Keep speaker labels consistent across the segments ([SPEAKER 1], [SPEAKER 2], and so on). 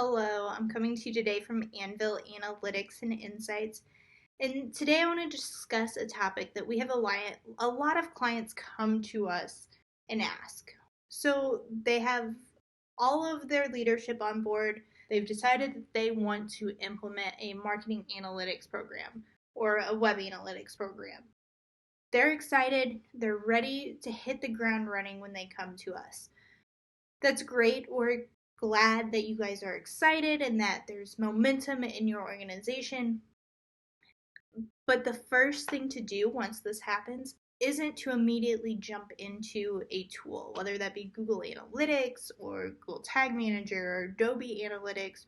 [SPEAKER 1] Hello, I'm coming to you today from Anvil Analytics and Insights. And today I want to discuss a topic that we have a lot of clients come to us and ask. So they have all of their leadership on board. They've decided that they want to implement a marketing analytics program or a web analytics program. They're excited, they're ready to hit the ground running when they come to us. That's great. We're glad that you guys are excited and that there's momentum in your organization. But the first thing to do once this happens isn't to immediately jump into a tool, whether that be Google Analytics or Google Tag Manager or Adobe Analytics,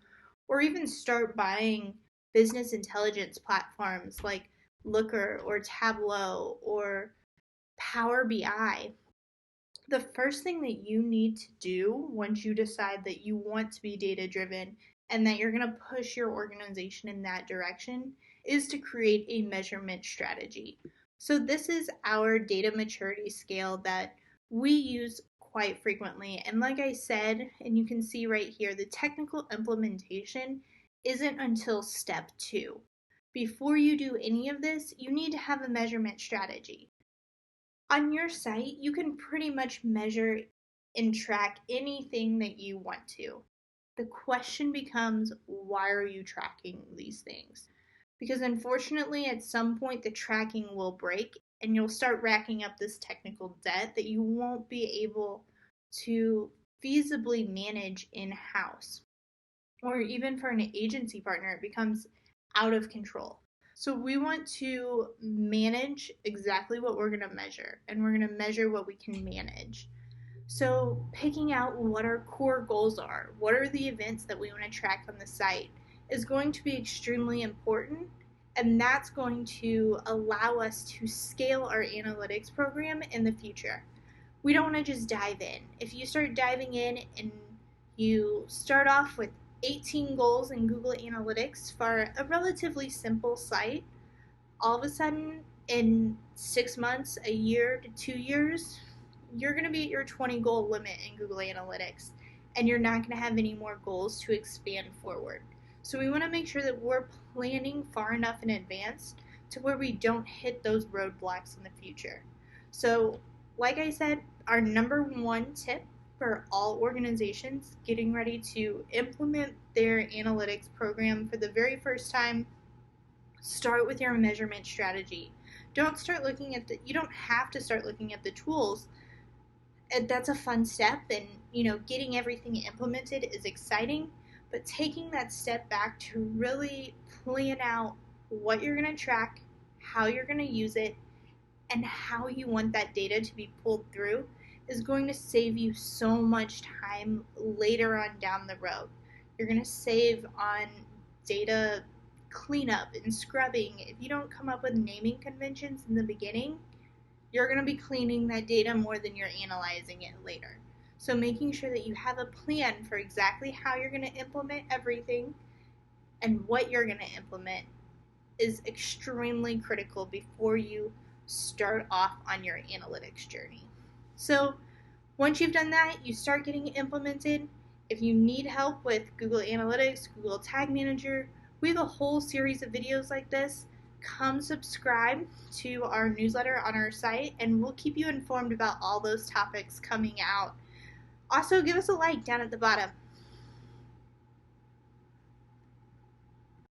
[SPEAKER 1] or even start buying business intelligence platforms like Looker or Tableau or Power BI. The first thing that you need to do once you decide that you want to be data driven and that you're going to push your organization in that direction is to create a measurement strategy. So, this is our data maturity scale that we use quite frequently. And, like I said, and you can see right here, the technical implementation isn't until step 2. Before you do any of this, you need to have a measurement strategy. On your site, you can pretty much measure and track anything that you want to. The question becomes, why are you tracking these things? Because unfortunately, at some point, the tracking will break and you'll start racking up this technical debt that you won't be able to feasibly manage in house. Or even for an agency partner, it becomes out of control. So we want to manage exactly what we're going to measure, and we're going to measure what we can manage. So picking out what our core goals are, what are the events that we want to track on the site, is going to be extremely important, and that's going to allow us to scale our analytics program in the future. We don't want to just dive in. If you start diving in and you start off with 18 goals in Google Analytics for a relatively simple site, all of a sudden in 6 months, a year to 2 years, you're going to be at your 20 goal limit in Google Analytics and you're not going to have any more goals to expand forward. So we want to make sure that we're planning far enough in advance to where we don't hit those roadblocks in the future. So, like I said, our number one tip for all organizations getting ready to implement their analytics program for the very first time, start with your measurement strategy. You don't have to start looking at the tools. That's a fun step, and getting everything implemented is exciting, but taking that step back to really plan out what you're going to track, how you're going to use it, and how you want that data to be pulled through is going to save you so much time later on down the road. You're going to save on data cleanup and scrubbing. If you don't come up with naming conventions in the beginning, you're going to be cleaning that data more than you're analyzing it later. So making sure that you have a plan for exactly how you're going to implement everything and what you're going to implement is extremely critical before you start off on your analytics journey. So once you've done that, you start getting it implemented. If you need help with Google Analytics, Google Tag Manager, we have a whole series of videos like this. Come subscribe to our newsletter on our site, and we'll keep you informed about all those topics coming out. Also, give us a like down at the bottom.